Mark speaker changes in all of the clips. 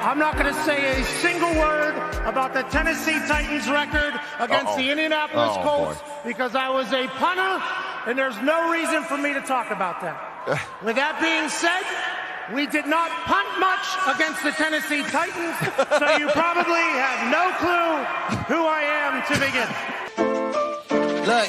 Speaker 1: I'm not going to say a single word about the Tennessee Titans record against the Indianapolis Colts because I was a punter, and there's no reason for me to talk about that. With that being said, we did not punt much against the Tennessee Titans, so you probably have no clue who I am to begin.
Speaker 2: Look,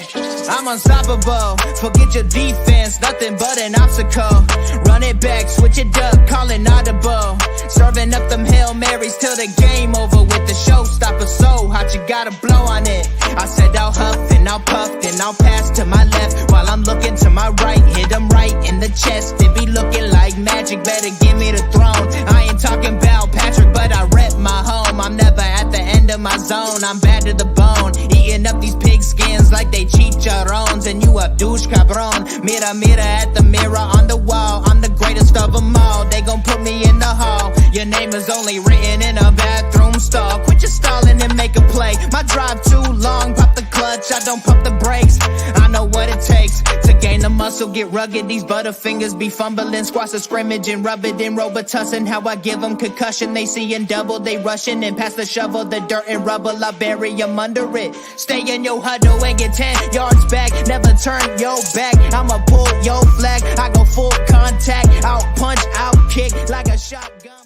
Speaker 2: I'm unstoppable. Forget your defense, nothing but an obstacle. Run it back, switch it up, call it audible. Serving up them Hail Marys till the game over with the showstopper. So hot, you gotta blow on it. I said I'll huff and I'll puff and I'll pass to my left while I'm looking to my right. Hit him right in the chest. It be looking like magic. Better give me the throne. I ain't talking about Patrick, but I rep my home. I'm never at the end of my zone. I'm bad to the bone. Eating up these pig skins like they chicharrones. And you a douche cabron. Mira, mira at the mirror on the wall. I'm the greatest of them all. They gon' put me in the hall. Your name is only written in a bathroom stall. Quit your stalling and make a play. My drive too long. Pop the clutch, I don't pump the brakes. I know what it takes to gain the muscle, get rugged. These butterfingers be fumbling. Squash a scrimmage and rub it in Robitussin. How I give them concussion. They see in double, they rushing and pass the shovel. The dirt and rubble, I bury them under it. Stay in your huddle and get 10 yards back. Never turn your back. I'ma pull your flag. I go full contact. Out punch, out kick like a shotgun.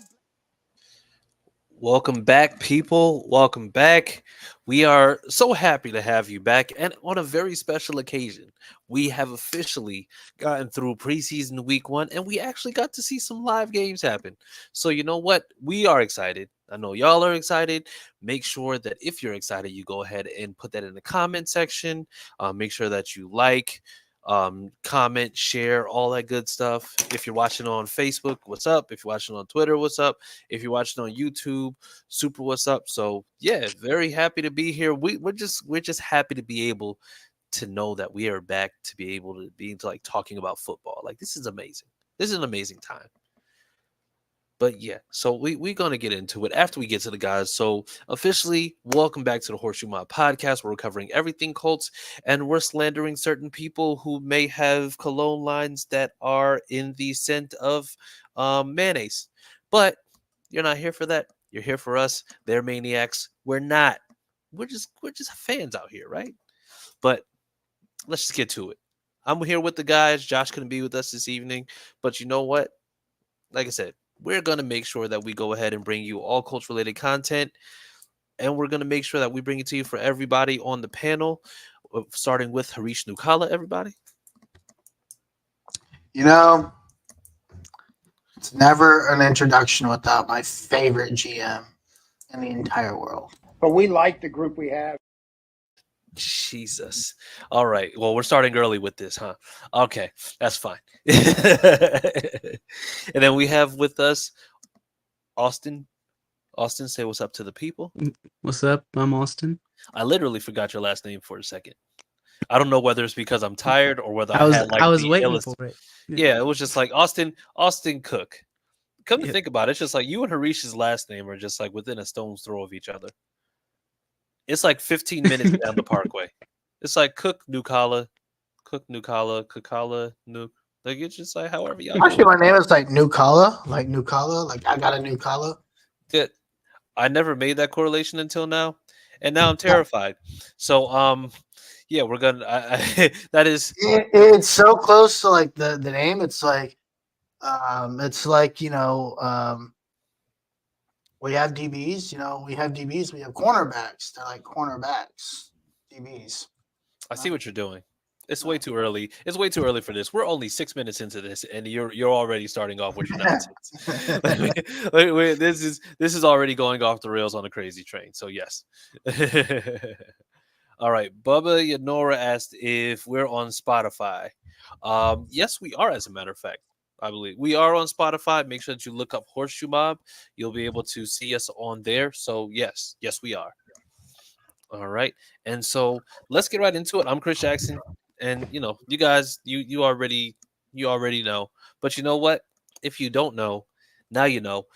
Speaker 3: Welcome back, people. Welcome back. We are so happy to have you back, and on a very special occasion, we have officially gotten through preseason week 1, and we actually got to see some live games happen. So you know what? We are excited. I know y'all are excited. Make sure that if you're excited, you go ahead and put that in the comment section. Make sure that you like, comment, share, all that good stuff. If you're watching on Facebook, what's up? If you're watching on Twitter, what's up? If you're watching on YouTube, super what's up. So yeah, very happy to be here. We're just happy to be able to know that we are back to be able to be into like talking about football. Like this is amazing. This is an amazing time. But yeah, so we're going to get into it after we get to the guys. So officially, welcome back to the HorseShoe Mob podcast. We're covering everything Colts, and we're slandering certain people who may have cologne lines that are in the scent of mayonnaise. But you're not here for that. You're here for us. They're maniacs. We're not. We're just fans out here, right? But let's just get to it. I'm here with the guys. Josh couldn't be with us this evening, but you know what? Like I said, we're going to make sure that we go ahead and bring you all Colts-related content, and we're going to make sure that we bring it to you for everybody on the panel, starting with Harish Nukala, everybody.
Speaker 4: You know, it's never an introduction without my favorite GM in the entire world.
Speaker 1: But we like the group we have.
Speaker 3: Jesus. All right. Well, we're starting early with this, huh? Okay, that's fine. And then we have with us Austin. Austin, say what's up to the people.
Speaker 5: What's up? I'm Austin.
Speaker 3: I literally forgot your last name for a second. I don't know whether it's because I'm tired or whether
Speaker 5: I was
Speaker 3: the
Speaker 5: waiting
Speaker 3: illest...
Speaker 5: for it.
Speaker 3: Yeah, it was just like Austin Cook. Come to think about it, it's just like you and Harish's last name are just like within a stone's throw of each other. It's like 15 minutes down the parkway. It's like Cook, Nukala, Nuke. Like it's just like however y'all.
Speaker 4: Actually, my name is like Nukala, like I got a Nukala.
Speaker 3: Good. I never made that correlation until now, and now I'm terrified. So, yeah, we're gonna. That is.
Speaker 4: It's so close to like the name. It's like, we have DBs, we have cornerbacks. They're like cornerbacks, DBs.
Speaker 3: I see what you're doing. It's way too early. It's way too early for this. We're only 6 minutes into this, and you're already starting off with your nonsense. This is already going off the rails on a crazy train. So yes. All right. Bubba Yanora asked if we're on Spotify. Yes, we are. As a matter of fact. I believe we are on Spotify. Make sure that you look up HorseShoe Mob. You'll be able to see us on there. So yes, we are. All right. And so let's get right into it. I'm Chris Jackson. And you guys, you already know. But you know what? If you don't know, now you know.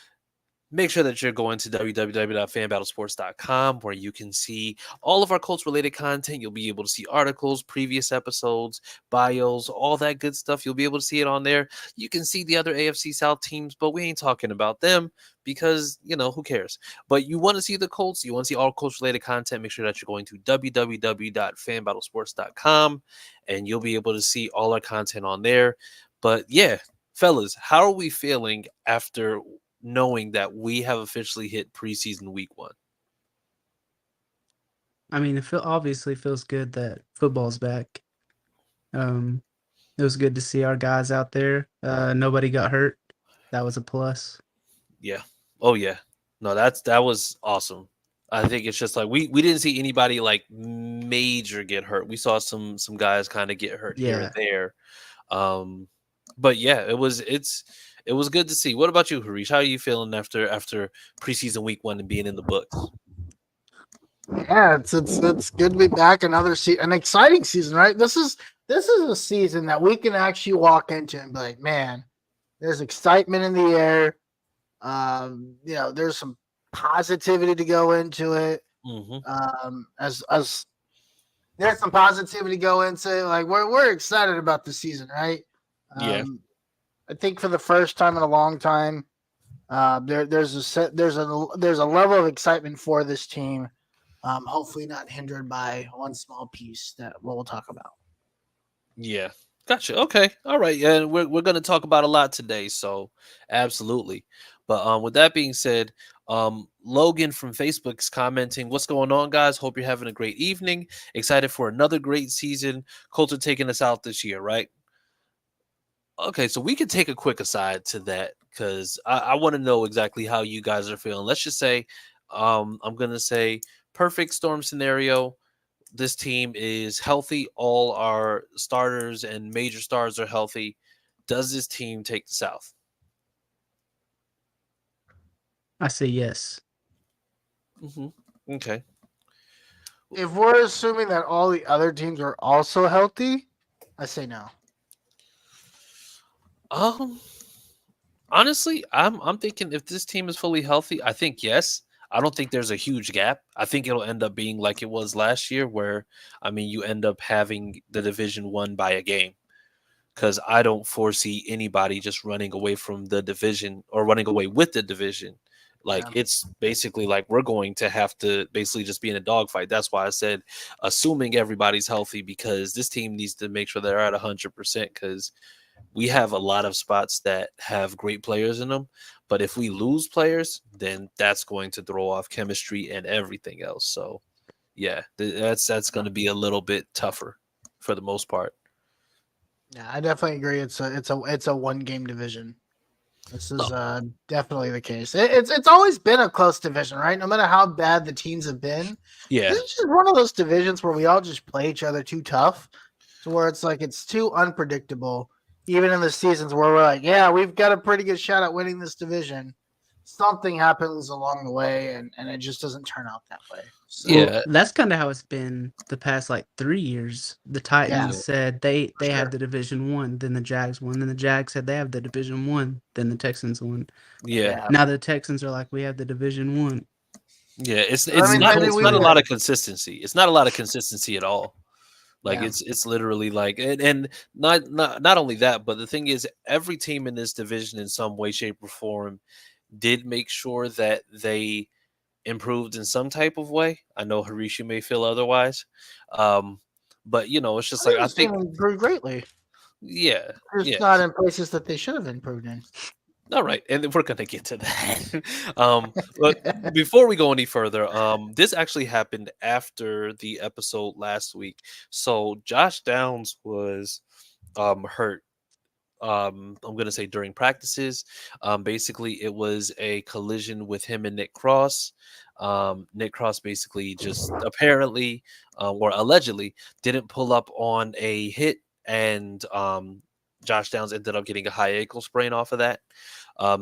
Speaker 3: make sure that you're going to www.fanbattlesports.com where you can see all of our Colts related content. You'll be able to see articles, previous episodes, bios, all that good stuff. You'll be able to see it on there. You can see the other AFC South teams, but we ain't talking about them because, who cares? But you want to see the Colts, you want to see all Colts related content, make sure that you're going to www.fanbattlesports.com and you'll be able to see all our content on there. But yeah, fellas, how are we feeling after knowing that we have officially hit preseason week 1?
Speaker 5: I mean, obviously feels good that football's back. It was good to see our guys out there. Nobody got hurt. That was a plus.
Speaker 3: Yeah. Oh yeah. No, that was awesome. I think it's just like we didn't see anybody like major get hurt. We saw some guys kind of get hurt here and there. But yeah, it was good to see. What about you, Harish? How are you feeling after preseason week 1 and being in the books?
Speaker 4: Yeah, it's good to be back. An exciting season, right? This is a season that we can actually walk into and be like, man, there's excitement in the air. There's some positivity to go into it. As there's some positivity to go into, like we're excited about the season, right?
Speaker 3: Yeah.
Speaker 4: I think for the first time in a long time, there's a level of excitement for this team. Hopefully not hindered by one small piece that we'll talk about.
Speaker 3: Yeah. Gotcha. Okay. All right. Yeah, we're going to talk about a lot today, so absolutely. But with that being said, Logan from Facebook's commenting, "What's going on, guys? Hope you're having a great evening. Excited for another great season. Colts are taking us out this year, right?" Okay, so we could take a quick aside to that because I want to know exactly how you guys are feeling. Let's just say, I'm gonna say perfect storm scenario. This team is healthy. All our starters and major stars are healthy. Does this team take the South?
Speaker 5: I say yes.
Speaker 3: Okay.
Speaker 4: If we're assuming that all the other teams are also healthy, I say no.
Speaker 3: Honestly, I'm thinking if this team is fully healthy, I think yes. I don't think there's a huge gap. I think it'll end up being like it was last year, where you end up having the division won by a game. Because I don't foresee anybody just running away from the division or running away with the division. Like it's basically like we're going to have to basically just be in a dogfight. That's why I said assuming everybody's healthy, because this team needs to make sure they're at 100%, because we have a lot of spots that have great players in them. But if we lose players, then that's going to throw off chemistry and everything else. So yeah, that's going to be a little bit tougher for the most part.
Speaker 4: Yeah, I definitely agree. It's a 1-game division. This is definitely the case. It's always been a close division, right? No matter how bad the teams have been.
Speaker 3: Yeah,
Speaker 4: this is just one of those divisions where we all just play each other too tough, to where it's like it's too unpredictable. Even in the seasons where we're like, yeah, we've got a pretty good shot at winning this division, something happens along the way, and it just doesn't turn out that way. So,
Speaker 5: Well, that's kind of how it's been the past 3 years. The Titans said they had the division won, then the Jags won, then the Jags said they have the division won, then the Texans won.
Speaker 3: Yeah.
Speaker 5: Now the Texans are like, we have the division won.
Speaker 3: Yeah, it's not a lot of consistency. It's not a lot of consistency at all. Like it's literally like and not only that, but the thing is every team in this division in some way, shape, or form did make sure that they improved in some type of way. I know Harish, you may feel otherwise. But it's just like I think
Speaker 4: improved greatly.
Speaker 3: Yeah.
Speaker 4: It's not in places that they should have improved in.
Speaker 3: All right, and we're gonna get to that. But before we go any further, this actually happened after the episode last week. So Josh Downs was hurt. I'm gonna say during practices. Basically, it was a collision with him and Nick Cross. Nick Cross basically just apparently or allegedly didn't pull up on a hit, and Josh Downs ended up getting a high ankle sprain off of that.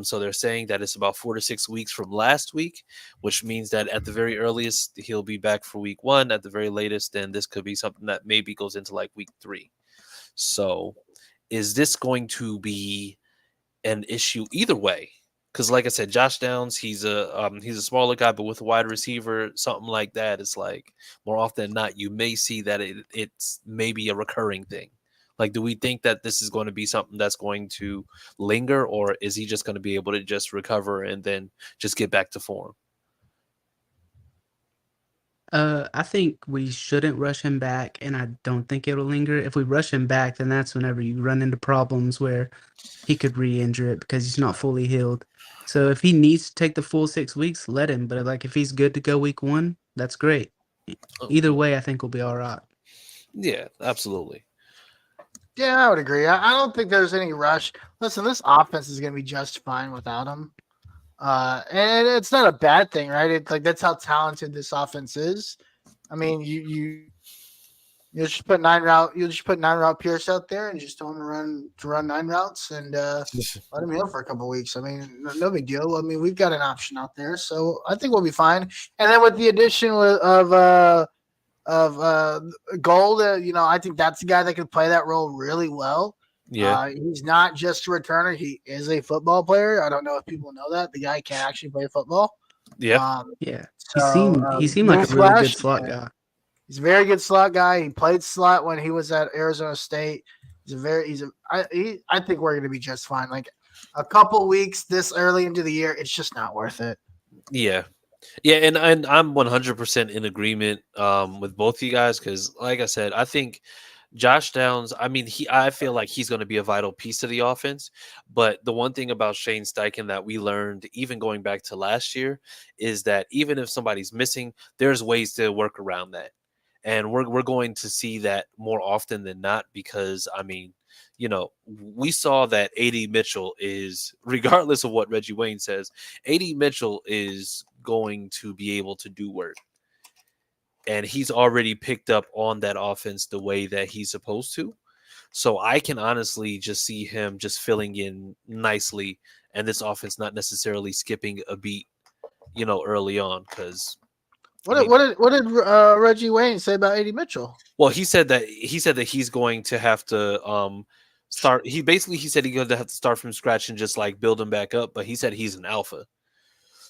Speaker 3: So they're saying that it's about 4 to 6 weeks from last week, which means that at the very earliest, he'll be back for week 1. At the very latest, then this could be something that maybe goes into like week 3. So is this going to be an issue either way? Because, like I said, Josh Downs, he's a smaller guy, but with a wide receiver, something like that, it's like more often than not, you may see that it's maybe a recurring thing. Like, do we think that this is going to be something that's going to linger, or is he just going to be able to just recover and then just get back to form?
Speaker 5: I think we shouldn't rush him back, and I don't think it'll linger. If we rush him back, then that's whenever you run into problems where he could re-injure it because he's not fully healed. So if he needs to take the full 6 weeks, let him. But like if he's good to go week 1, that's great. Either way, I think we'll be all right.
Speaker 3: Yeah, absolutely.
Speaker 4: Yeah, I would agree. I don't think there's any rush. Listen, this offense is going to be just fine without him. And it's not a bad thing, right? It's like that's how talented this offense is. I mean, you just put 9-route Pierce out there and just tell him to run 9 routes and let him heal for a couple weeks. I mean, no big deal. I mean, we've got an option out there, so I think we'll be fine. And then with the addition of Gold, I think that's the guy that could play that role really well.
Speaker 3: Yeah.
Speaker 4: He's not just a returner; he is a football player. I don't know if people know that the guy can actually play football.
Speaker 3: Yeah.
Speaker 5: Yeah,
Speaker 4: So,
Speaker 5: he seemed like a really
Speaker 4: newsflash,
Speaker 5: good slot guy.
Speaker 4: He's a very good slot guy. He played slot when he was at Arizona State. I think we're going to be just fine. Like a couple weeks this early into the year, it's just not worth it.
Speaker 3: Yeah. Yeah, and I'm 100% in agreement with both of you guys because, like I said, I think Josh Downs. I mean, I feel like he's going to be a vital piece to the offense. But the one thing about Shane Steichen that we learned, even going back to last year, is that even if somebody's missing, there's ways to work around that, and we're going to see that more often than not because I mean. We saw that AD Mitchell is, regardless of what Reggie Wayne says, AD Mitchell is going to be able to do work. And he's already picked up on that offense the way that he's supposed to. So I can honestly just see him just filling in nicely and this offense not necessarily skipping a beat, early on. Because
Speaker 4: what did Reggie Wayne say about AD Mitchell?
Speaker 3: well, he said that he's going to have to start. He said he's going to have to start from scratch and just like build him back up. But he said he's an alpha.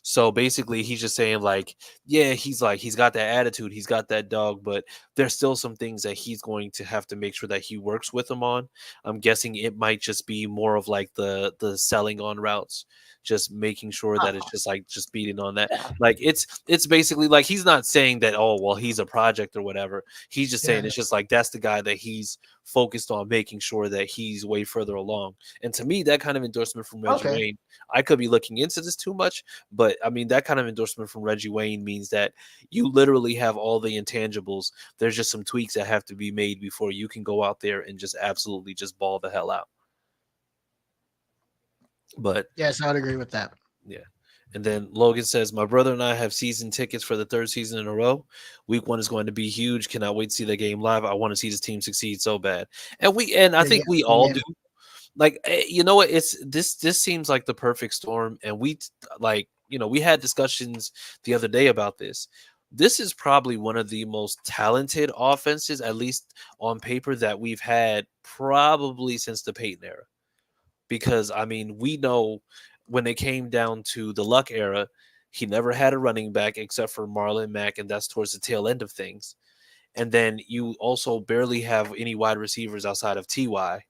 Speaker 3: So basically, he's just saying like, yeah, he's got that attitude, he's got that dog, but there's still some things that he's going to have to make sure that he works with him on. I'm guessing it might just be more of like the selling on routes, just making sure that it's just like just beating on that. Like it's basically like he's not saying that he's a project or whatever. He's just saying it's just like that's the guy that he's focused on making sure that he's way further along. And to me, that kind of endorsement from Reggie Wayne, I could be looking into this too much, but I mean that kind of endorsement from Reggie Wayne means that you literally have all the intangibles. There's just some tweaks that have to be made before you can go out there and just absolutely just ball the hell out. But
Speaker 4: yes, I would agree with that.
Speaker 3: Yeah. And then Logan says, my brother and I have season tickets for the 3rd season in a row. Week 1 is going to be huge. Cannot wait to see the game live. I want to see this team succeed so bad. And I think we all do. Like, you know what? This seems like the perfect storm. And we had discussions the other day about this. This is probably one of the most talented offenses, at least on paper, that we've had probably since the Peyton era. Because, I mean, we know when they came down to the Luck era, he never had a running back except for Marlon Mack, and that's towards the tail end of things. And then you also barely have any wide receivers outside of T.Y.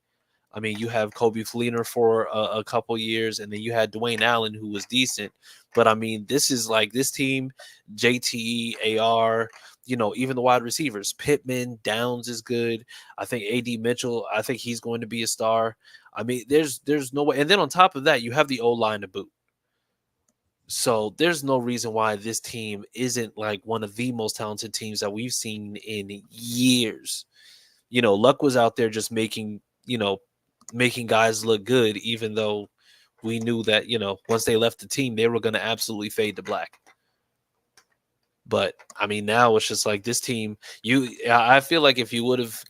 Speaker 3: I mean, you have Kobe Fleener for a couple years, and then you had Dwayne Allen, who was decent. But, I mean, this is like this team, JT, AR, even the wide receivers. Pittman, Downs is good. I think AD Mitchell, I think he's going to be a star. I mean, there's no way. And then on top of that, you have the O-line to boot. So there's no reason why this team isn't like one of the most talented teams that we've seen in years. Luck was out there just making guys look good, even though we knew that, once they left the team, they were going to absolutely fade to black. But I mean, now it's just like this team, I feel like if you would have,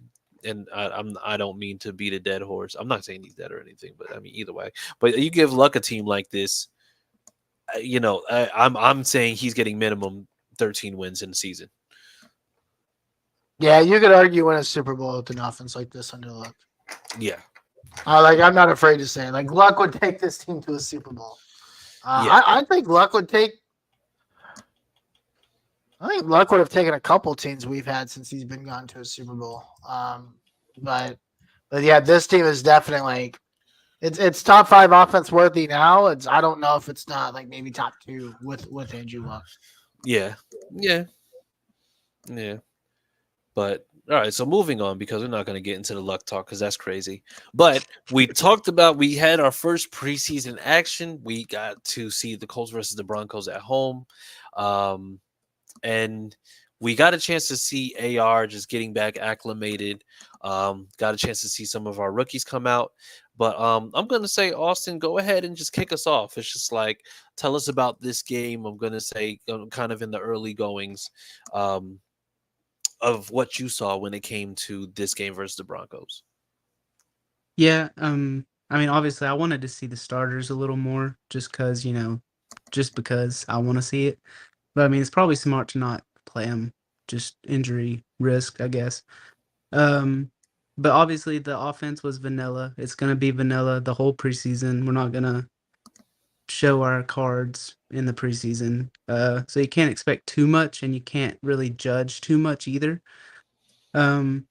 Speaker 3: and I don't mean to beat a dead horse. I'm not saying he's dead or anything, but I mean, either way, but you give Luck a team like this, I'm saying he's getting minimum 13 wins in the season.
Speaker 4: Yeah, you could argue win a Super Bowl with an offense like this under Luck.
Speaker 3: Yeah.
Speaker 4: I'm not afraid to say it. Like Luck would take this team to a Super Bowl.
Speaker 3: Yeah.
Speaker 4: I think Luck would take. I think Luck would have taken a couple teams we've had since he's been gone to a Super Bowl. But yeah, this team is definitely like it's top 5 offense worthy now. I don't know if it's not like maybe top 2 with Andrew Luck.
Speaker 3: Yeah. Yeah. Yeah. But all right, so moving on because we're not going to get into the luck talk because that's crazy. But we talked about we had our first preseason action. We got to see the Colts versus the Broncos at home, and we got a chance to see AR just getting back acclimated. Got a chance to see some of our rookies come out. But I'm going to say, Austin, go ahead and just kick us off. It's just like, tell us about this game. I'm going to say, kind of in the early goings. Of what you saw when it came to this game versus the Broncos.
Speaker 5: Yeah, I mean, obviously, I wanted to see the starters a little more, just because I want to see it. But I mean, it's probably smart to not play them, just injury risk, I guess. But obviously, the offense was vanilla. It's gonna be vanilla the whole preseason. We're not gonna show our cards in the preseason, so you can't expect too much, and you can't really judge too much either. Um,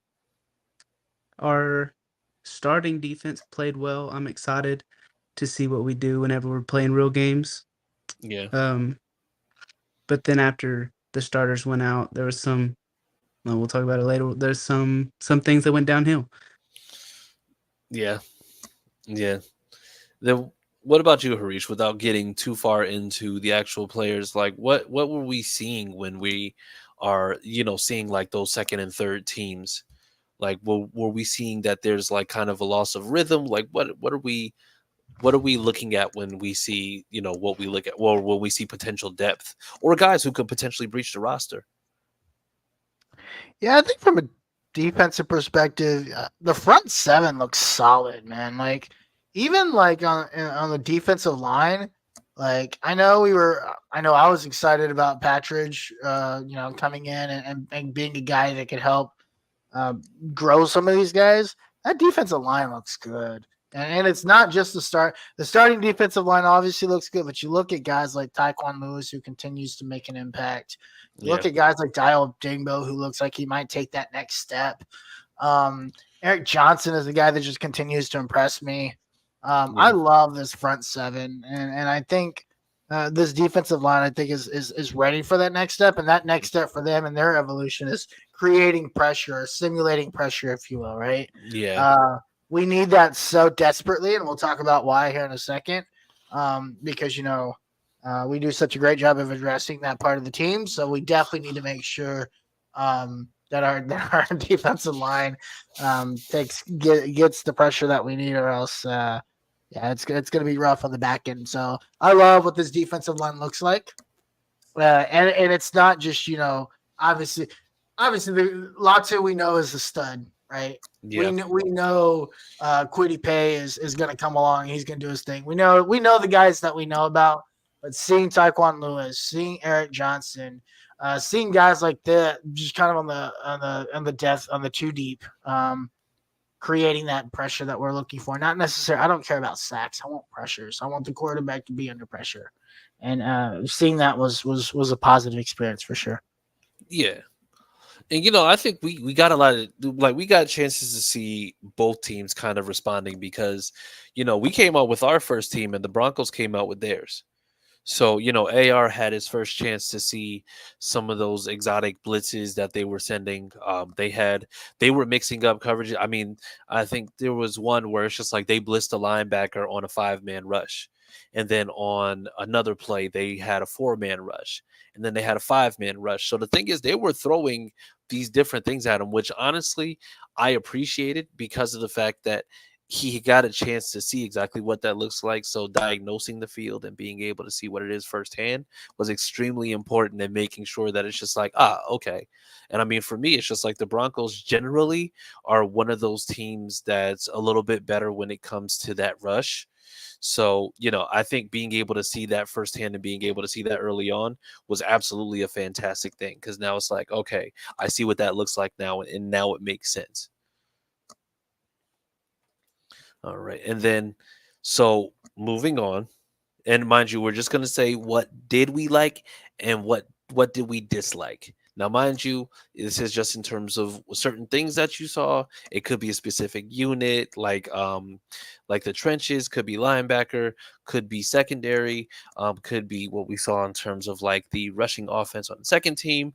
Speaker 5: Our starting defense played well. I'm excited to see what we do whenever we're playing real games.
Speaker 3: Yeah.
Speaker 5: But then after the starters went out, there was some. Well, we'll talk about it later. There's some things that went downhill.
Speaker 3: Yeah. Yeah. Then what about you, Harish? Without getting too far into the actual players, like what were we seeing when we are, seeing like those second and third teams? Like were we seeing that there's like kind of a loss of rhythm? Like what are we looking at when we see, what we look at, or when we see potential depth or guys who could potentially breach the roster?
Speaker 4: Yeah, I think from a defensive perspective, the front 7 looks solid, man. Like even like on the defensive line, like I know I was excited about Patridge, coming in and being a guy that could help uh, grow some of these guys. That defensive line looks good. And it's not just the start. The starting defensive line obviously looks good, but you look at guys like Tyquan Lewis, who continues to make an impact. You look
Speaker 3: Yeah.
Speaker 4: at guys like Dial Dingbo, who looks like he might take that next step. Eric Johnson is the guy that just continues to impress me. I
Speaker 3: Yeah.
Speaker 4: love this front 7, and I think this defensive line, I think, is ready for that next step, and that next step for them and their evolution is creating pressure, or simulating pressure, if you will, right?
Speaker 3: Yeah.
Speaker 4: We need that so desperately, and we'll talk about why here in a second. Because we do such a great job of addressing that part of the team, so we definitely need to make sure that our defensive line gets the pressure that we need, or else it's going to be rough on the back end. So I love what this defensive line looks like, and it's not just obviously the Latu we know is a stud, right?
Speaker 3: Yeah.
Speaker 4: We know Kwity Paye is going to come along. He's going to do his thing. We know the guys that we know about, but seeing Tyquan Lewis, seeing Eric Johnson, seeing guys like that, just kind of on the depth, on the 2 deep, creating that pressure that we're looking for. Not necessarily. I don't care about sacks. I want pressures. I want the quarterback to be under pressure, and seeing that was a positive experience for sure.
Speaker 3: Yeah. And I think we got a lot of, like, we got chances to see both teams kind of responding because we came out with our first team and the Broncos came out with theirs. So AR had his first chance to see some of those exotic blitzes that they were sending. They were mixing up coverage. I mean, I think there was one where it's just like they blitzed a linebacker on a 5-man rush, and then on another play they had a 4-man rush, and then they had a 5-man rush. So the thing is, they were throwing these different things at him, which honestly I appreciated because of the fact that he got a chance to see exactly what that looks like. So diagnosing the field and being able to see what it is firsthand was extremely important, and making sure that it's just like, okay. And I mean, for me, it's just like the Broncos generally are one of those teams that's a little bit better when it comes to that rush. So, I think being able to see that firsthand and being able to see that early on was absolutely a fantastic thing, because now it's like, okay, I see what that looks like now, and now it makes sense. All right. And then, so moving on, And mind you, we're just gonna say what did we like and what did we dislike. Now, mind you, this is just in terms of certain things that you saw. It could be a specific unit, like the trenches, could be linebacker, could be secondary, could be what we saw in terms of like the rushing offense on the second team.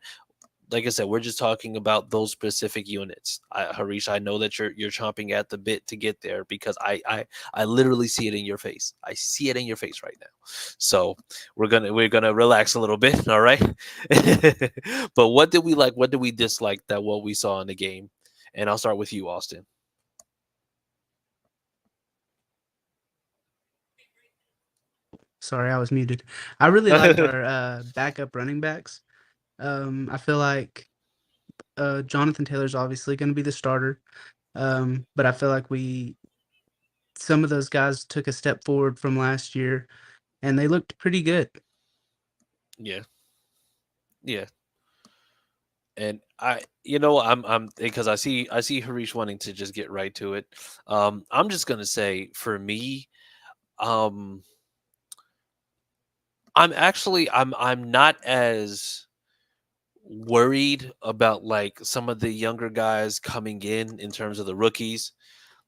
Speaker 3: Like I said, we're just talking about those specific units. Harish, I know that you're chomping at the bit to get there because I literally see it in your face. I see it in your face right now. So we're gonna relax a little bit, all right? But what did we like? What did we dislike that what we saw in the game? And I'll start with you, Austin.
Speaker 5: Sorry, I was muted. I really like our backup running backs. I feel like Jonathan Taylor's obviously going to be the starter, but I feel like some of those guys took a step forward from last year, and they looked pretty good.
Speaker 3: Yeah, yeah. And I'm because I see Harish wanting to just get right to it. I'm just gonna say for me, um, I'm not as worried about like some of the younger guys coming in terms of the rookies.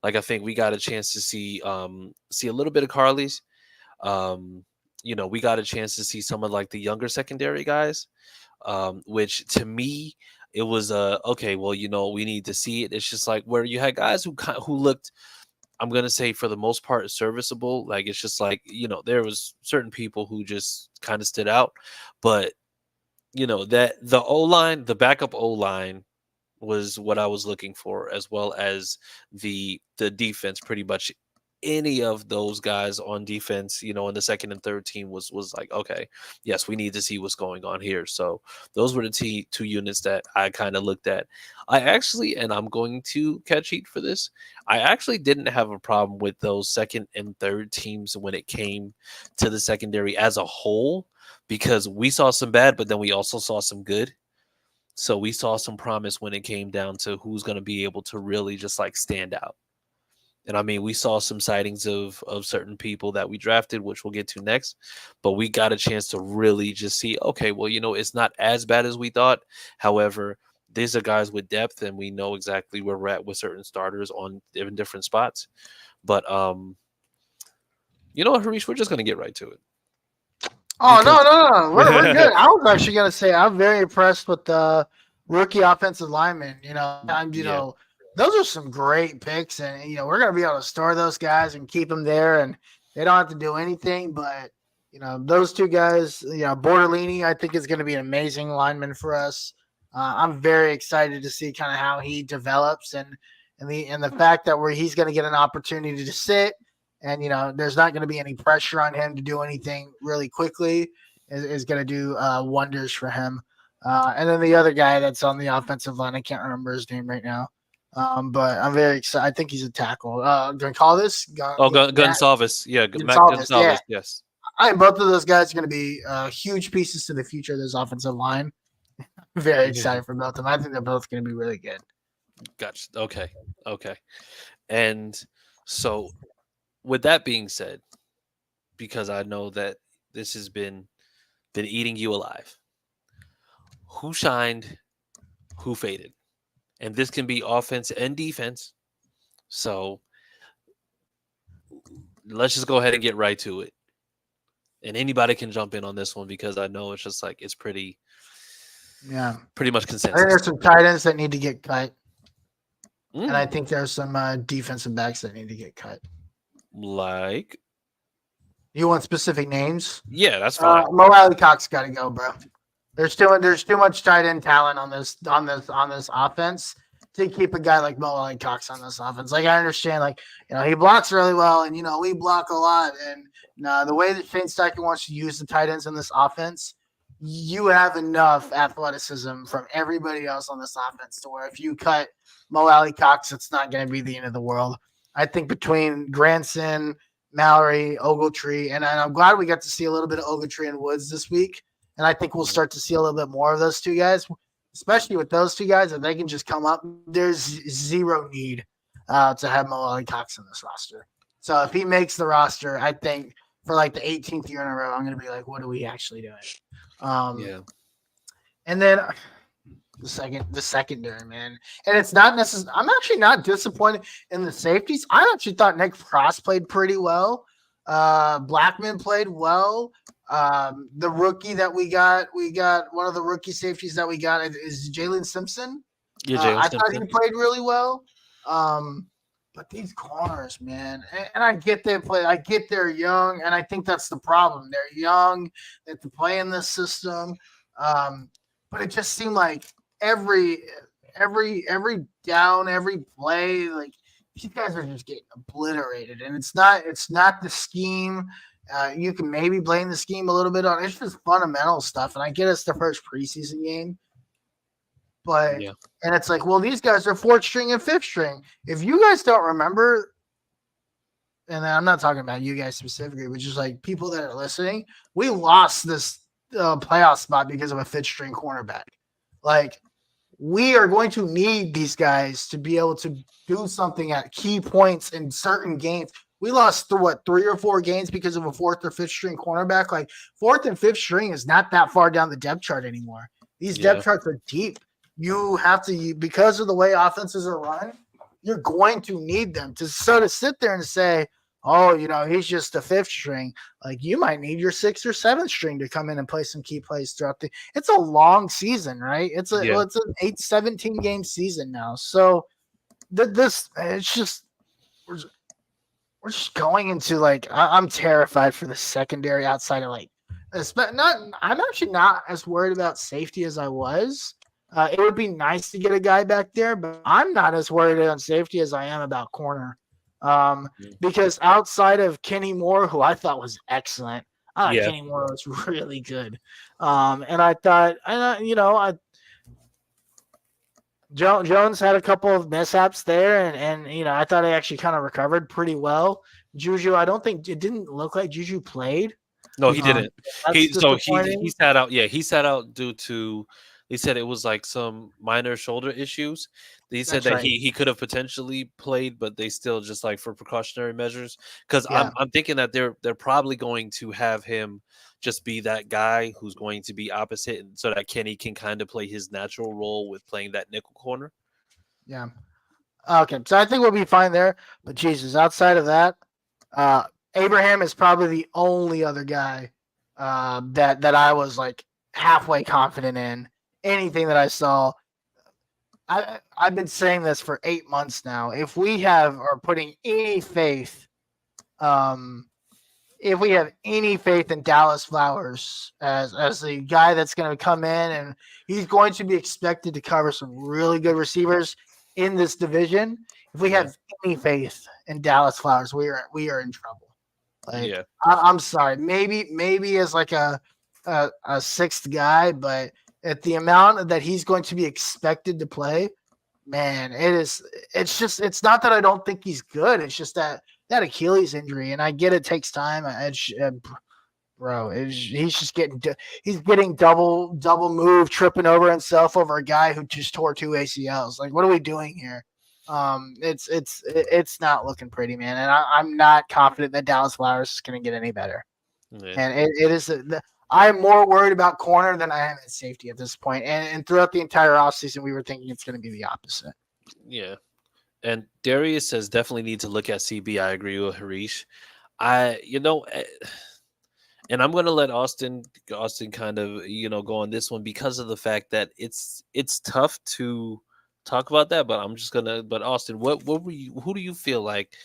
Speaker 3: Like I think we got a chance to see a little bit of Carly's. We got a chance to see some of like the younger secondary guys, which to me it was okay. Well, we need to see it. It's just like where you had guys who looked, I'm gonna say for the most part serviceable. Like it's just like there was certain people who just kind of stood out, but that the O line, the backup O line was what I was looking for, as well as the defense. Pretty much any of those guys on defense, in the second and third team was like, okay, yes, we need to see what's going on here. So those were the two units that I kind of looked at. I actually, and I'm going to catch heat for this, I actually didn't have a problem with those second and third teams when it came to the secondary as a whole, because we saw some bad, but then we also saw some good. So we saw some promise when it came down to who's going to be able to really just like stand out. And I mean, we saw some sightings of certain people that we drafted, which we'll get to next. But we got a chance to really just see, okay, well, it's not as bad as we thought. However, these are guys with depth, and we know exactly where we're at with certain starters in different spots. But Harish, we're just gonna get right to it.
Speaker 4: Oh, no. We're good. I was actually going to say I'm very impressed with the rookie offensive linemen. Those are some great picks, and we're going to be able to store those guys and keep them there, and they don't have to do anything. But those two guys, Borderlini, I think is going to be an amazing lineman for us. I'm very excited to see kind of how he develops, and the fact that he's going to get an opportunity to sit. And, there's not going to be any pressure on him to do anything really quickly is going to do wonders for him. And then the other guy that's on the offensive line, I can't remember his name right now. But I'm very excited. I think he's a tackle. Gonzalez?
Speaker 3: Gonsalves. Yeah,
Speaker 4: Gonsalves,
Speaker 3: Gonsalves, yes.
Speaker 4: I think both of those guys are going to be huge pieces to the future of this offensive line. Very excited for both of them. I think they're both going to be really good.
Speaker 3: Gotcha. Okay. And so with that being said, because I know that this has been eating you alive, who shined, who faded? And this can be offense and defense. So let's just go ahead and get right to it. And anybody can jump in on this one because I know it's just like it's pretty much consensus.
Speaker 4: I think there's some tight ends that need to get cut. And I think there's some defensive backs that need to get cut.
Speaker 3: Like,
Speaker 4: you want specific names?
Speaker 3: Yeah, that's fine.
Speaker 4: Mo Alley-Cox got to go, bro. There's too much tight end talent on this offense to keep a guy like Mo Alley-Cox on this offense. Like I understand, he blocks really well, and we block a lot. And the way that Shane Steichen wants to use the tight ends in this offense, you have enough athleticism from everybody else on this offense to where if you cut Mo Alley-Cox, it's not going to be the end of the world. I think between Granson, Mallory, Ogletree, and I'm glad we got to see a little bit of Ogletree and Woods this week. And I think we'll start to see a little bit more of those two guys, especially with those two guys. If they can just come up, there's zero need to have Mo Alley-Cox on this roster. So if he makes the roster, I think for like the 18th year in a row, I'm going to be like, what are we actually doing?
Speaker 3: Yeah.
Speaker 4: And then the secondary, man. And it's not necessarily, I'm actually not disappointed in the safeties. I actually thought Nick Frost played pretty well. Blackman played well. The rookie that we got one of the rookie safeties that we got is Jalen Simpson.
Speaker 3: Yeah, Jalen
Speaker 4: I thought he
Speaker 3: Simpson.
Speaker 4: played really well. But these corners, man, and I get they play. I get they're young, and I think that's the problem. They're young. They have to play in this system. But it just seemed like every down, every play, like these guys are just getting obliterated. And it's not the scheme. You can maybe blame the scheme a little bit on it's just fundamental stuff. And I get it's the first preseason game. But
Speaker 3: Yeah.
Speaker 4: and it's like, well, these guys are fourth string and fifth string. If you guys don't remember, and I'm not talking about you guys specifically, but just like people that are listening, we lost this playoff spot because of a fifth string cornerback. Like, we are going to need these guys to be able to do something at key points in certain games. We lost 3 or 4 games because of a fourth or fifth string cornerback. Like, fourth and fifth string is not that far down the depth chart anymore. These depth charts are deep. You have to, because of the way offenses are run, you're going to need them to sort of sit there and say, oh, he's just a fifth string. Like, you might need your 6th or 7th string to come in and play some key plays throughout it's a long season, right? It's an 17 game season now. So it's just, we're just going into like, I'm terrified for the secondary outside of like, I'm actually not as worried about safety as I was. It would be nice to get a guy back there, but I'm not as worried on safety as I am about corner. Because outside of Kenny Moore, who I thought was excellent, Kenny Moore was really good. And I thought, Jones had a couple of mishaps there, and I thought he actually kind of recovered pretty well. Juju, I don't think it didn't look like Juju played.
Speaker 3: No, he didn't. He sat out. Yeah, he sat out due to. He said it was like some minor shoulder issues. He said that he could have potentially played, but they still just like for precautionary measures. Because I'm thinking that they're probably going to have him just be that guy who's going to be opposite, so that Kenny can kind of play his natural role with playing that nickel corner.
Speaker 4: Yeah. Okay, so I think we'll be fine there. But Jesus, outside of that, Abraham is probably the only other guy that I was like halfway confident in. Anything that I saw, I've been saying this for 8 months now. If we are putting any faith, if we have any faith in Dallas Flowers as the guy that's going to come in and he's going to be expected to cover some really good receivers in this division. If we have any faith in Dallas Flowers, we are in trouble. Like, I'm sorry, maybe as like a 6th guy, but at the amount that he's going to be expected to play, man, it's not that I don't think he's good. It's just that Achilles injury, and I get it takes time. He's just getting double move, tripping over himself over a guy who just tore 2 ACLs. Like, what are we doing here? It's not looking pretty, man. And I'm not confident that Dallas Flowers is going to get any better. Yeah. And it is I'm more worried about corner than I am at safety at this point. And throughout the entire offseason, we were thinking it's going to be the opposite.
Speaker 3: Yeah. And Darius says definitely need to look at CB. I agree with Harish. And I'm going to let Austin kind of, go on this one because of the fact that it's tough to talk about that, but Austin, who do you feel like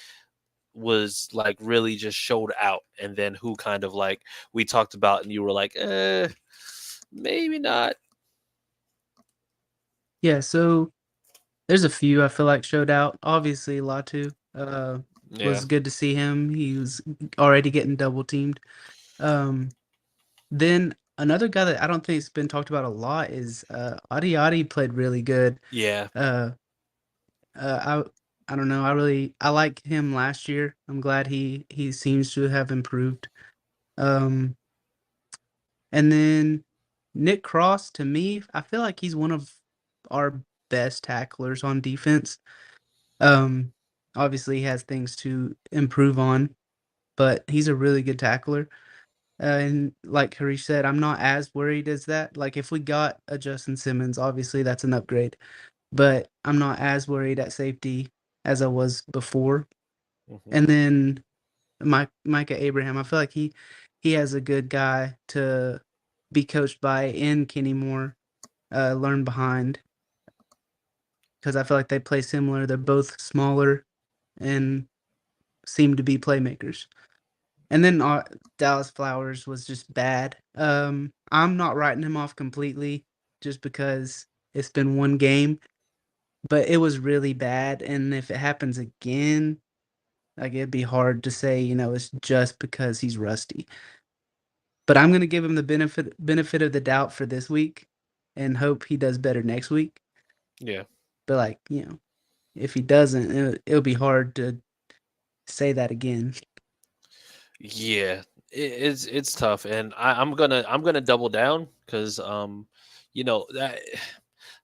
Speaker 3: was like really just showed out, and then who kind of like we talked about and you were like, maybe not?
Speaker 5: Yeah, so there's a few I feel like showed out. Obviously, Latu was good to see him. He was already getting double teamed. Then another guy that I don't think has been talked about a lot is Adi played really good.
Speaker 3: Yeah.
Speaker 5: I don't know. I liked him last year. I'm glad he seems to have improved. And then Nick Cross, to me, I feel like he's one of our best tacklers on defense. Obviously he has things to improve on, but he's a really good tackler. And like Harish said, I'm not as worried as that. Like if we got a Justin Simmons, obviously that's an upgrade, but I'm not as worried at safety as I was before.
Speaker 3: Mhm.
Speaker 5: And then Micah Abraham, I feel like he has a good guy to be coached by in Kenny Moore, learn behind, because I feel like they play similar. They're both smaller and seem to be playmakers. And then Dallas Flowers was just bad. I'm not writing him off completely just because it's been one game, but it was really bad. And if it happens again, like it'd be hard to say, it's just because he's rusty. But I'm gonna give him the benefit of the doubt for this week, and hope he does better next week.
Speaker 3: Yeah.
Speaker 5: But like if he doesn't, it'll be hard to say that again.
Speaker 3: Yeah, it's tough, and I'm gonna double down because that.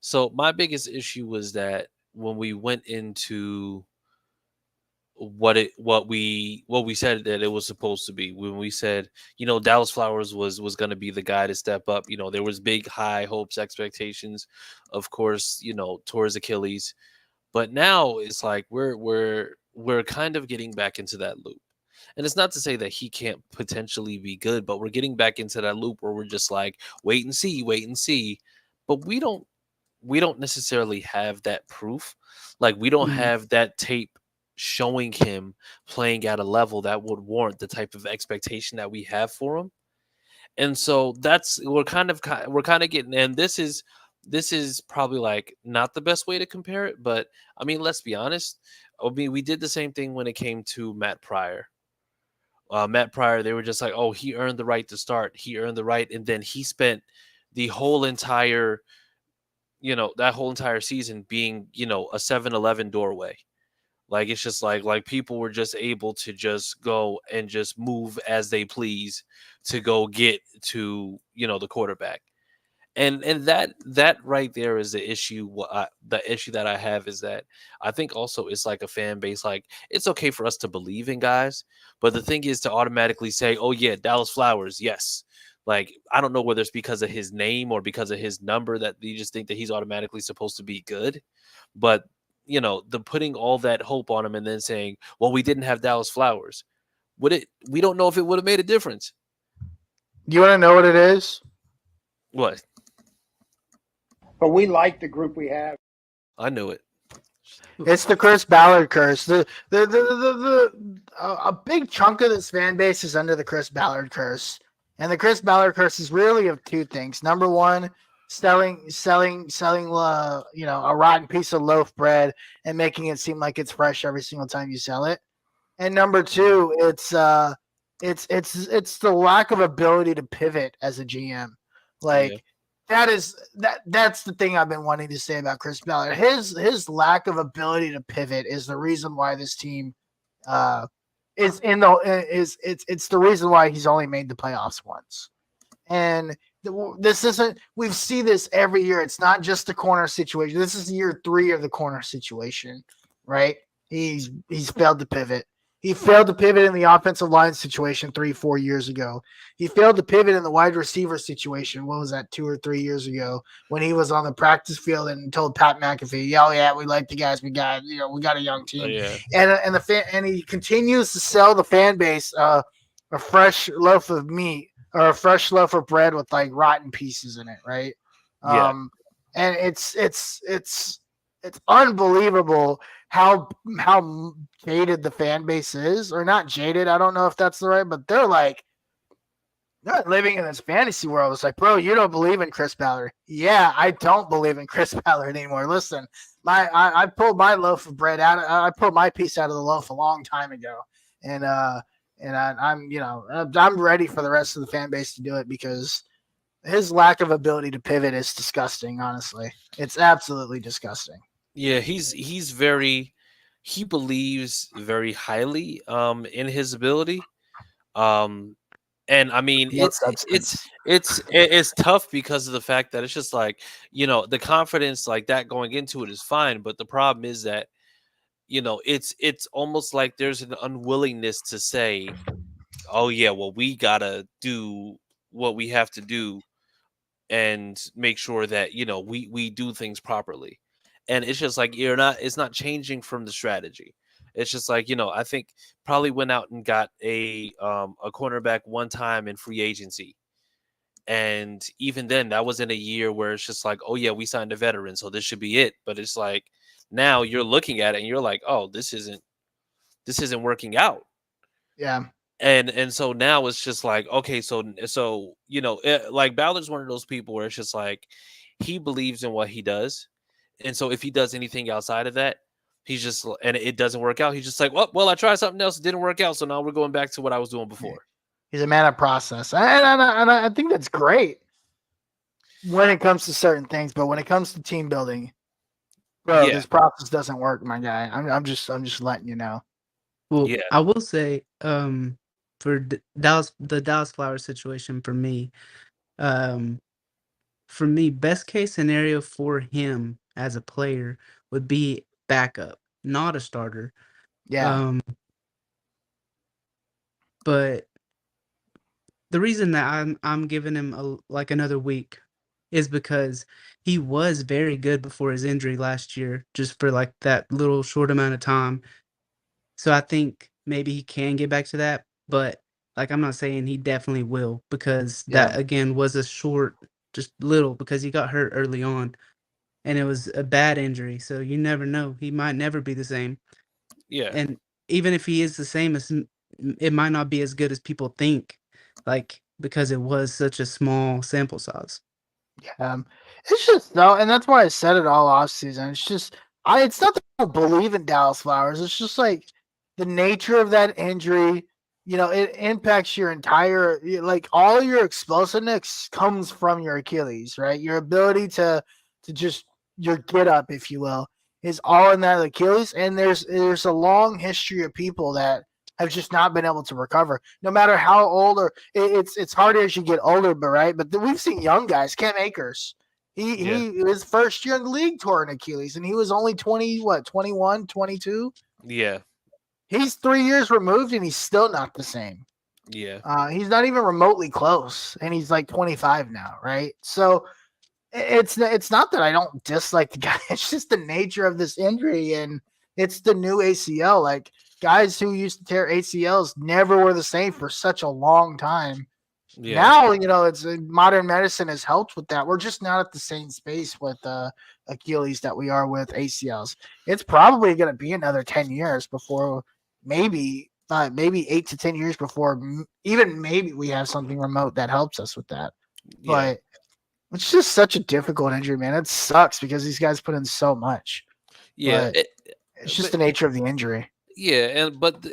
Speaker 3: So my biggest issue was that when we went into what we said that it was supposed to be, when we said Dallas Flowers was going to be the guy to step up, there was big high hopes, expectations, of course, towards Achilles, but now it's like we're kind of getting back into that loop. And it's not to say that he can't potentially be good, but we're getting back into that loop where we're just like, wait and see, wait and see. But we don't necessarily have that proof. Like we don't
Speaker 5: Mhm.
Speaker 3: have that tape showing him playing at a level that would warrant the type of expectation that we have for him. And so that's we're kind of getting, and this is probably like not the best way to compare it, but I mean, let's be honest. I mean, we did the same thing when it came to Matt Pryor. Matt Pryor, they were just like, oh, he earned the right to start. He earned the right. And then he spent the whole entire, that whole entire season being, a 7-Eleven doorway. Like, it's just like people were just able to just go and just move as they please to go get to, the quarterback. And that right there is the issue. The issue that I have is that I think also it's like a fan base. Like it's okay for us to believe in guys, but the thing is to automatically say, "Oh yeah, Dallas Flowers, yes." Like I don't know whether it's because of his name or because of his number that you just think that he's automatically supposed to be good. But the putting all that hope on him and then saying, "Well, we didn't have Dallas Flowers." Would it? We don't know if it would have made a difference.
Speaker 4: Do you want to know what it is?
Speaker 3: What?
Speaker 6: But we like the group we have.
Speaker 3: I knew it.
Speaker 4: It's the Chris Ballard curse. A big chunk of this fan base is under the Chris Ballard curse, and the Chris Ballard curse is really of two things. Number one, selling, a rotten piece of loaf bread and making it seem like it's fresh every single time you sell it. And number two, it's the lack of ability to pivot as a GM. Like.
Speaker 3: Yeah.
Speaker 4: That's the thing I've been wanting to say about Chris Ballard. His lack of ability to pivot is the reason why this team it's the reason why he's only made the playoffs once. And this isn't, we see this every year. It's not just the corner situation. This is year 3 of the corner situation, right? He's failed to pivot. He failed to pivot in the offensive line situation 3-4 years ago. He failed to pivot in the wide receiver situation. What was that, 2 or 3 years ago, when he was on the practice field and told Pat McAfee, "Oh yeah, we like the guys we got. We got a young team."
Speaker 3: Yeah.
Speaker 4: And he continues to sell the fan base a fresh loaf of meat or a fresh loaf of bread with like rotten pieces in it, right?
Speaker 3: Yeah.
Speaker 4: And it's unbelievable how jaded the fan base is, or not jaded. I don't know if that's the right, but they're living in this fantasy world. It's like, bro, you don't believe in Chris Ballard. Yeah, I don't believe in Chris Ballard anymore. Listen, I pulled my loaf of bread out. I pulled my piece out of the loaf a long time ago, and I'm ready for the rest of the fan base to do it, because his lack of ability to pivot is disgusting. Honestly, it's absolutely disgusting.
Speaker 3: Yeah, he believes very highly in his ability. And I mean it's tough because of the fact that it's just like, the confidence like that going into it is fine, but the problem is that it's almost like there's an unwillingness to say oh yeah, well we gotta do what we have to do and make sure that we do things properly. And it's just like it's not changing from the strategy. It's just like, I think probably went out and got a cornerback one time in free agency. And even then that was in a year where it's just like, oh yeah, we signed a veteran, so this should be it. But it's like now you're looking at it and you're like, oh, this isn't working out.
Speaker 4: Yeah.
Speaker 3: And so now it's just like, okay, so like Ballard's one of those people where it's just like he believes in what he does, and so if he does anything outside of that, and it doesn't work out, he's just like, well, I tried something else, it didn't work out, so now we're going back to what I was doing before.
Speaker 4: He's a man of process, and I think that's great when it comes to certain things, but when it comes to team building, bro,
Speaker 3: Yeah.
Speaker 4: this process doesn't work, my guy. I'm just letting you know.
Speaker 5: Well,
Speaker 3: Yeah.
Speaker 5: I will say, for the Dallas Flowers situation um, for me, best case scenario for him as a player would be backup, not a starter.
Speaker 4: Yeah.
Speaker 5: But the reason that I'm giving him like another week is because he was very good before his injury last year, just for like that little short amount of time. So I think maybe he can get back to that, but like I'm not saying he definitely will, because that
Speaker 4: Yeah.
Speaker 5: again was a short, just little, because he got hurt early on and it was a bad injury. So you never know. He might never be the same.
Speaker 3: Yeah.
Speaker 5: And even if he is the same, it might not be as good as people think, like because it was such a small sample size.
Speaker 4: It's just no, and that's why I said it all off season. It's just it's not that I don't believe in Dallas Flowers. It's just like the nature of that injury. It impacts your entire like all your explosiveness comes from your Achilles, right? Your ability to just your get up, if you will, is all in that Achilles. And there's a long history of people that have just not been able to recover, no matter how old or it's harder as you get older, but right. But we've seen young guys, Cam Akers. He his first year in the league tore an Achilles, and he was only 21, 22.
Speaker 3: Yeah.
Speaker 4: He's 3 years removed, and he's still not the same.
Speaker 3: Yeah.
Speaker 4: He's not even remotely close, and he's like 25 now, right? So it's not that I don't dislike the guy. It's just the nature of this injury, and it's the new ACL. Like guys who used to tear ACLs never were the same for such a long time.
Speaker 3: Yeah.
Speaker 4: Now, it's modern medicine has helped with that. We're just not at the same space with Achilles that we are with ACLs. It's probably going to be another 10 years before maybe 8 to 10 years before even maybe we have something remote that helps us with that.
Speaker 3: Yeah.
Speaker 4: But it's just such a difficult injury, man. It sucks because these guys put in so much.
Speaker 3: Yeah.
Speaker 4: But it's just the nature of the injury.
Speaker 3: Yeah, but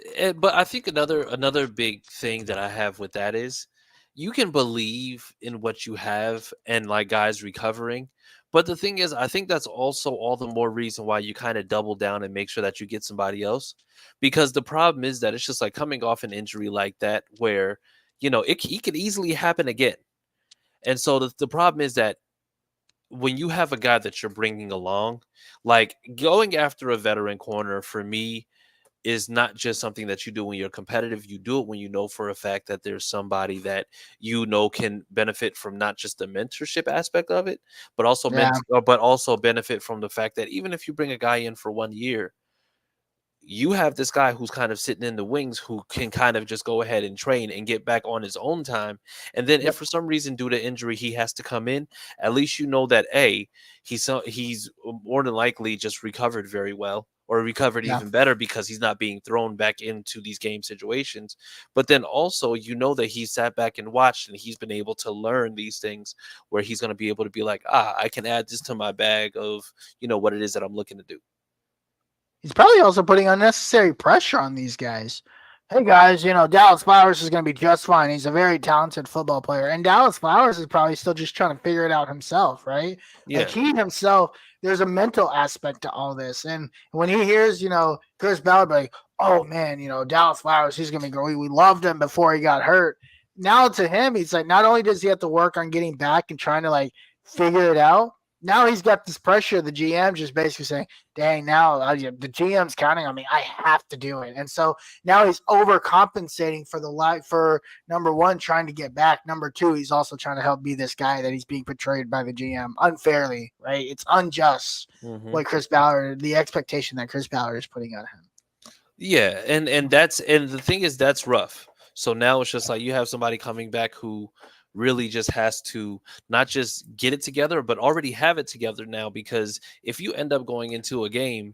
Speaker 3: I think another big thing that I have with that is you can believe in what you have and like guys recovering. But the thing is, I think that's also all the more reason why you kind of double down and make sure that you get somebody else. Because the problem is that it's just like coming off an injury like that where, it could easily happen again. And so the problem is that when you have a guy that you're bringing along, like going after a veteran corner for me is not just something that you do when you're competitive. You do it when you know for a fact that there's somebody that can benefit from not just the mentorship aspect of it, but also benefit from the fact that even if you bring a guy in for 1 year, you have this guy who's kind of sitting in the wings who can kind of just go ahead and train and get back on his own time. And then if for some reason due to injury he has to come in, at least you know that he's more than likely just recovered very well, or recovered even better because he's not being thrown back into these game situations. But then also, that he sat back and watched and he's been able to learn these things where he's going to be able to be like, I can add this to my bag of, what it is that I'm looking to do.
Speaker 4: He's probably also putting unnecessary pressure on these guys. Hey guys, Dallas Flowers is going to be just fine. He's a very talented football player. And Dallas Flowers is probably still just trying to figure it out himself, right?
Speaker 3: Yeah.
Speaker 4: Like he himself, there's a mental aspect to all this. And when he hears, Chris Ballard like, oh man, Dallas Flowers, he's going to be great. We loved him before he got hurt. Now to him, he's like, not only does he have to work on getting back and trying to like figure it out, now he's got this pressure of the GM just basically saying, dang, now the GM's counting on me. I have to do it. And so now he's overcompensating for number one, trying to get back. Number two, he's also trying to help be this guy that he's being portrayed by the GM unfairly, right? It's unjust what Chris Ballard, the expectation that Chris Ballard is putting on him.
Speaker 3: Yeah, and the thing is that's rough. So now it's just like you have somebody coming back who really just has to not just get it together, but already have it together now. Because if you end up going into a game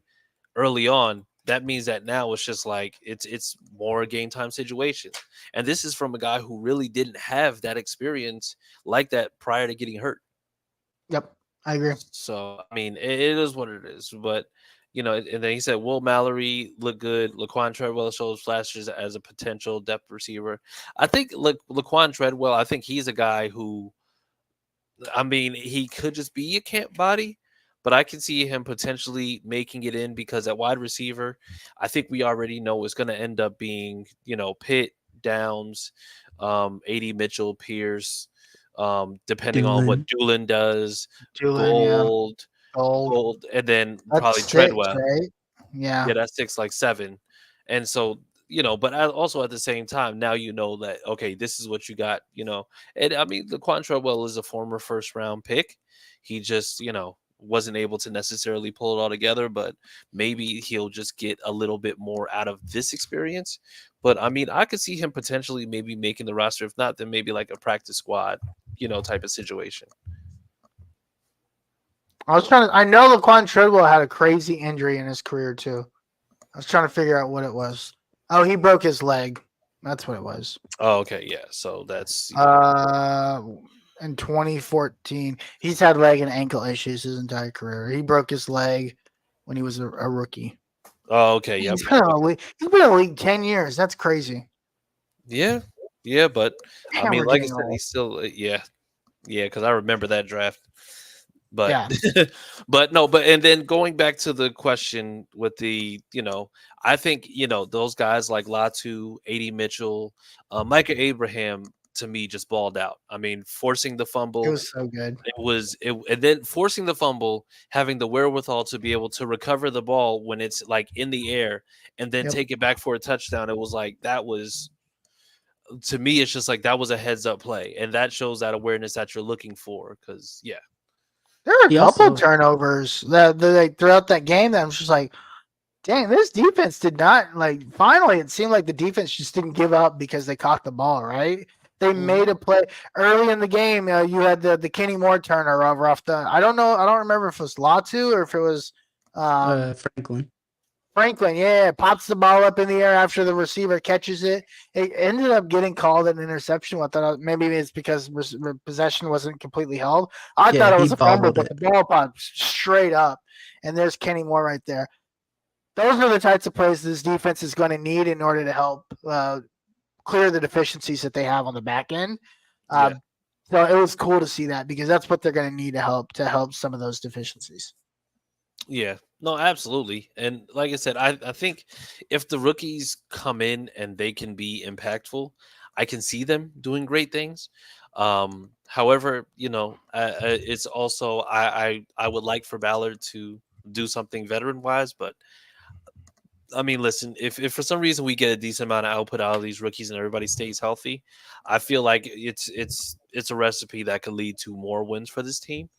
Speaker 3: early on, that means that now it's just like it's more a game time situation. And this is from a guy who really didn't have that experience like that prior to getting hurt.
Speaker 4: Yep, I agree.
Speaker 3: So I mean, it is what it is. But and then he said Will Mallory looked good. Laquan Treadwell shows flashes as a potential depth receiver. I think Laquan Treadwell, I think he's a guy who, I mean, he could just be a camp body, but I can see him potentially making it in because at wide receiver, I think we already know it's going to end up being, Pitt, Downs, A.D. Mitchell, Pierce, depending on what Doolin does, Gold, and then
Speaker 4: that's
Speaker 3: probably
Speaker 4: 6,
Speaker 3: Treadwell.
Speaker 4: right? Yeah,
Speaker 3: that's 6, like 7. And so, but also at the same time, now that, okay, this is what you got, And I mean, Laquan Treadwell is a former first-round pick. He just, wasn't able to necessarily pull it all together, but maybe he'll just get a little bit more out of this experience. But I mean, I could see him potentially maybe making the roster. If not, then maybe like a practice squad, type of situation.
Speaker 4: I know Laquan Treadwell had a crazy injury in his career too. I was trying to figure out what it was. Oh, he broke his leg. That's what it was.
Speaker 3: Oh, okay. Yeah. So that's
Speaker 4: in 2014. He's had leg and ankle issues his entire career. He broke his leg when he was a rookie.
Speaker 3: Oh, okay. Yeah.
Speaker 4: He's been in the league 10 years. That's crazy.
Speaker 3: Yeah. Yeah. But
Speaker 4: Damn,
Speaker 3: I mean,
Speaker 4: we're
Speaker 3: like I
Speaker 4: getting
Speaker 3: said,
Speaker 4: old.
Speaker 3: he's still, yeah. Because I remember that draft. But
Speaker 4: Yeah.
Speaker 3: and then going back to the question with the, I think, those guys like Latu, A.D. Mitchell, Micah Abraham, to me, just balled out. I mean, forcing the fumble.
Speaker 4: It was so good.
Speaker 3: And then forcing the fumble, having the wherewithal to be able to recover the ball when it's like in the air and then take it back for a touchdown. It was like, that was, to me, it's just like, that was a heads up play. And that shows that awareness that you're looking for. Because, yeah.
Speaker 4: There were a couple of turnovers that throughout that game that I'm just like, dang, this defense did not finally it seemed like the defense just didn't give up because they caught the ball, right? They made a play early in the game. You had the Kenny Moore turnover off the, I don't remember if it was Latu or if it was
Speaker 5: Franklin.
Speaker 4: Franklin, yeah, pops the ball up in the air after the receiver catches it. It ended up getting called an interception. I thought maybe it's because possession wasn't completely held. I thought it was a fumble, but the ball popped straight up, and there's Kenny Moore right there. Those are the types of plays this defense is going to need in order to help clear the deficiencies that they have on the back end. So it was cool to see that because that's what they're going to need to help some of those deficiencies.
Speaker 3: Yeah, no, absolutely. And like I said, I think if the rookies come in and they can be impactful, I can see them doing great things. However, it's also I would like for Ballard to do something veteran wise, but I mean, listen, if for some reason we get a decent amount of output out of these rookies and everybody stays healthy, I feel like it's a recipe that could lead to more wins for this team.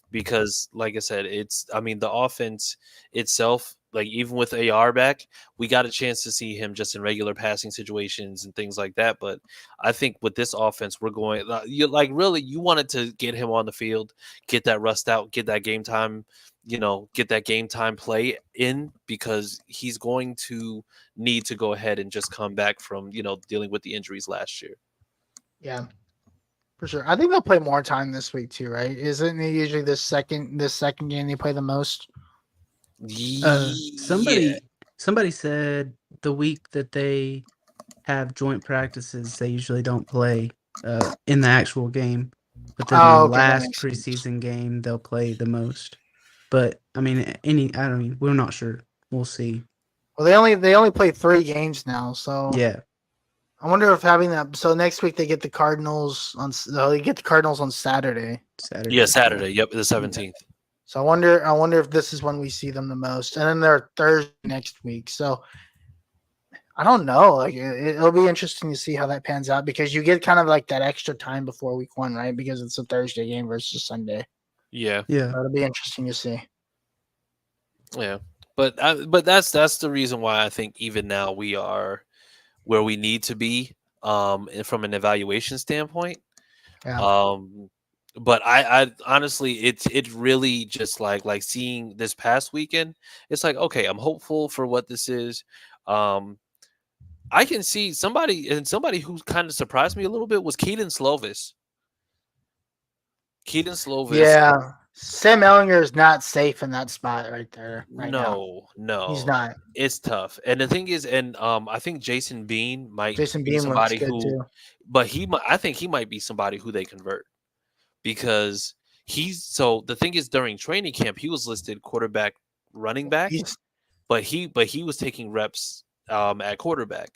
Speaker 3: Because, like I said, the offense itself, like even with AR back, we got a chance to see him just in regular passing situations and things like that. But I think with this offense, we're going, you wanted to get him on the field, get that rust out, get that game time, get that game time play in, because he's going to need to go ahead and just come back from, dealing with the injuries last year.
Speaker 4: Yeah. For sure. I think they'll play more time this week too, right? Isn't it usually this second game they play the most?
Speaker 5: Somebody said the week that they have joint practices, they usually don't play in the actual game. But then the last preseason game, they'll play the most. But I mean, we're not sure. We'll see.
Speaker 4: Well, they only play 3 games now, so
Speaker 5: yeah.
Speaker 4: I wonder if having that. So next week they get the Cardinals on. They get the Cardinals on Saturday.
Speaker 3: Yeah, Saturday. Yep, the 17th.
Speaker 4: So I wonder if this is when we see them the most. And then they're Thursday next week. So I don't know. Like it'll be interesting to see how that pans out because you get kind of like that extra time before week 1, right? Because it's a Thursday game versus Sunday.
Speaker 3: Yeah.
Speaker 5: Yeah.
Speaker 4: So it'll be interesting to see.
Speaker 3: Yeah. But that's the reason why I think even now we are where we need to be from an evaluation standpoint.
Speaker 4: Yeah.
Speaker 3: But I honestly it really just like seeing this past weekend, it's like, okay, I'm hopeful for what this is. I can see somebody who kind of surprised me a little bit was Keaton Slovis.
Speaker 4: Yeah. Sam Ellinger is not safe in that spot right there right now.
Speaker 3: No,
Speaker 4: He's not.
Speaker 3: it's tough. And the thing is, and I think Jason Bean might
Speaker 4: Jason
Speaker 3: be
Speaker 4: Bean looks
Speaker 3: somebody
Speaker 4: good
Speaker 3: who,
Speaker 4: too.
Speaker 3: but I think he might be somebody who they convert because so the thing is during training camp he was listed quarterback, running back,
Speaker 4: He's
Speaker 3: but he was taking reps at quarterback.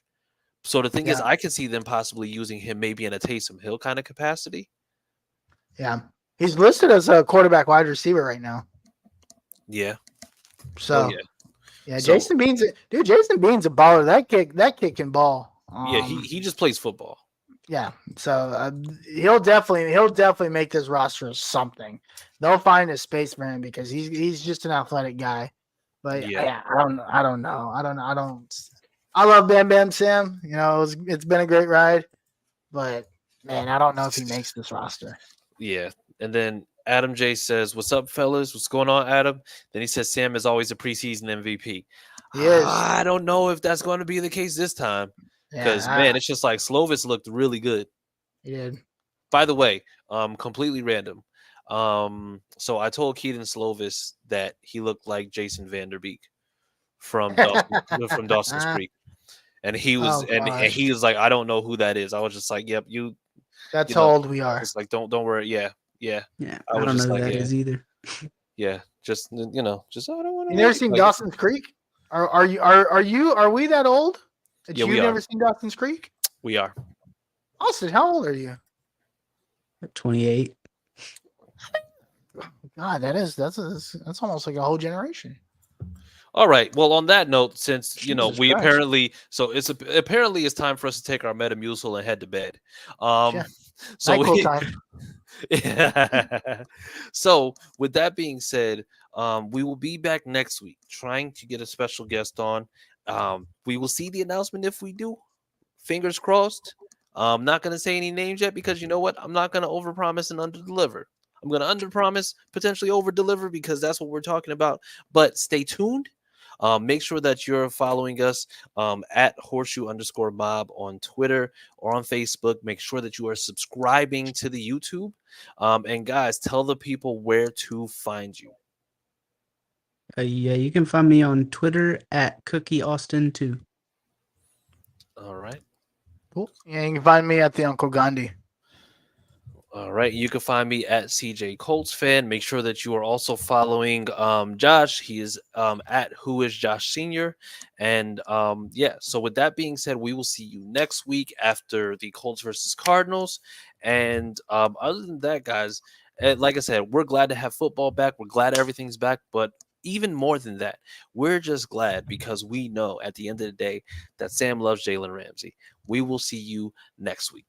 Speaker 3: So the thing is,
Speaker 4: yeah.
Speaker 3: I can see them possibly using him maybe in a Taysom Hill kind of capacity.
Speaker 4: Yeah. He's listed as a quarterback wide receiver right now.
Speaker 3: Yeah.
Speaker 4: So
Speaker 3: yeah.
Speaker 4: yeah,
Speaker 3: So-
Speaker 4: Jason Bean's a baller. That kid can ball.
Speaker 3: Yeah, he just plays football.
Speaker 4: Yeah, so he'll definitely make this roster something. They'll find a space for him because he's just an athletic guy. But
Speaker 3: Yeah.
Speaker 4: yeah, I don't know. I love Bam Bam Sam. You know, it's been a great ride, but man, I don't know if he makes this roster.
Speaker 3: Yeah. And then Adam J says, "What's up, fellas? What's going on, Adam?" Then he says, "Sam is always a preseason MVP."
Speaker 4: He is.
Speaker 3: I don't know if that's going to be the case this time because man, it's just like Slovis looked really good.
Speaker 4: he did.
Speaker 3: By the way, completely random. So I told Keaton Slovis that he looked like Jason Vanderbeek from Dawson's Creek, and he was and
Speaker 4: gosh.
Speaker 3: he was like, "I don't know who that is." I was just like, "Yep, you."
Speaker 4: That's how old we are.
Speaker 3: It's like, don't worry. Yeah.
Speaker 5: Yeah,
Speaker 3: I
Speaker 5: I
Speaker 3: was
Speaker 5: don't
Speaker 3: just
Speaker 5: know who
Speaker 3: like,
Speaker 5: that is either.
Speaker 3: Yeah, just just I don't want to.
Speaker 4: You never seen Dawson's Creek? Are we that old? That
Speaker 3: Yeah,
Speaker 4: you've
Speaker 3: we are.
Speaker 4: never seen Dawson's Creek?
Speaker 3: We are.
Speaker 4: Austin, how old are you?
Speaker 5: 28.
Speaker 4: God, that's almost like a whole generation.
Speaker 3: All right. Well, on that note, since
Speaker 4: Jesus
Speaker 3: we
Speaker 4: Christ.
Speaker 3: apparently it's time for us to take our Metamucil and head to bed.
Speaker 4: Yeah.
Speaker 3: So
Speaker 4: NyQuil time.
Speaker 3: Yeah. So with that being said, we will be back next week trying to get a special guest on. We will see the announcement if we do. Fingers crossed. I'm not going to say any names yet because you know what? I'm not going to overpromise and underdeliver. I'm going to underpromise, potentially overdeliver because that's what we're talking about. But stay tuned. Make sure that you're following us at @HorseShoe_Mob on Twitter or on Facebook. Make sure that you are subscribing to the YouTube. And guys, tell the people where to find you.
Speaker 5: Yeah, you can find me on Twitter at CookieAustin2.
Speaker 3: All right.
Speaker 4: Cool. Yeah, you can find me at the Uncle Gandhi.
Speaker 3: All right. You can find me at CJ Colts fan. Make sure that you are also following Josh. He is at Who is Josh Senior. And yeah, so with that being said, we will see you next week after the Colts versus Cardinals. And other than that, guys, like I said, we're glad to have football back. We're glad everything's back. But even more than that, we're just glad because we know at the end of the day that Sam loves Jalen Ramsey. We will see you next week.